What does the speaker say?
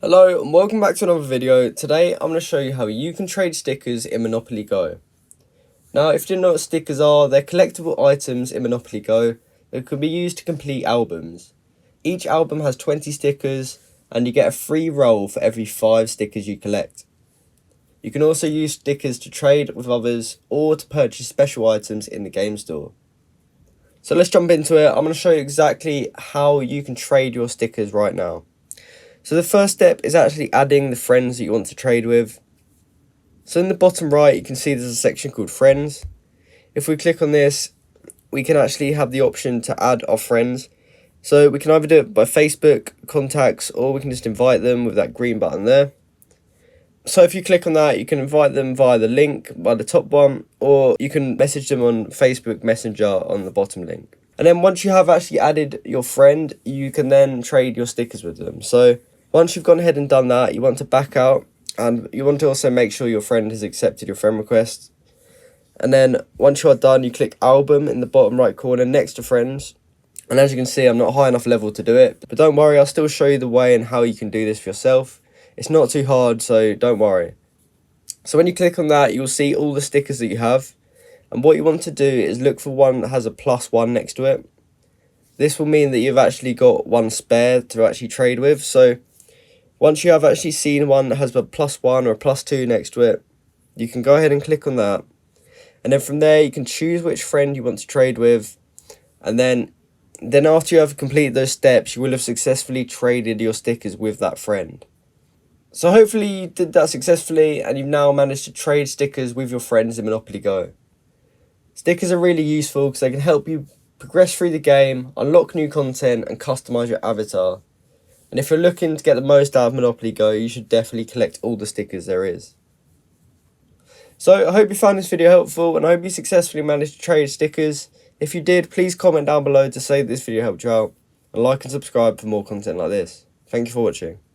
Hello and welcome back to another video. Today I'm going to show you how you can trade stickers in Monopoly Go. Now if you don't know what stickers are, they're collectible items in Monopoly Go that can be used to complete albums. Each album has 20 stickers and you get a free roll for every 5 stickers you collect. You can also use stickers to trade with others or to purchase special items in the game store. So let's jump into it. I'm going to show you exactly how you can trade your stickers right now. So the first step is actually adding the friends that you want to trade with. So in the bottom right, you can see there's a section called Friends. If we click on this, we can actually have the option to add our friends. So we can either do it by Facebook, contacts, or we can just invite them with that green button there. So if you click on that, you can invite them via the link by the top one, or you can message them on Facebook Messenger on the bottom link. And then once you have actually added your friend, you can then trade your stickers with them. So once you've gone ahead and done that, you want to back out and you want to also make sure your friend has accepted your friend request. And then once you are done, you click album in the bottom right corner next to friends. And as you can see, I'm not high enough level to do it, but don't worry, I'll still show you the way and how you can do this for yourself. It's not too hard, so don't worry. So when you click on that, you'll see all the stickers that you have. And what you want to do is look for one that has a +1 next to it. This will mean that you've actually got one spare to actually trade with. So once you have actually seen one that has a +1 or a +2 next to it, you can go ahead and click on that. And then from there, you can choose which friend you want to trade with. And then after you have completed those steps, you will have successfully traded your stickers with that friend. So hopefully you did that successfully and you've now managed to trade stickers with your friends in Monopoly Go. Stickers are really useful because they can help you progress through the game, unlock new content and customise your avatar. And if you're looking to get the most out of Monopoly Go, you should definitely collect all the stickers there is. So I hope you found this video helpful and I hope you successfully managed to trade stickers. If you did, please comment down below to say that this video helped you out. And like and subscribe for more content like this. Thank you for watching.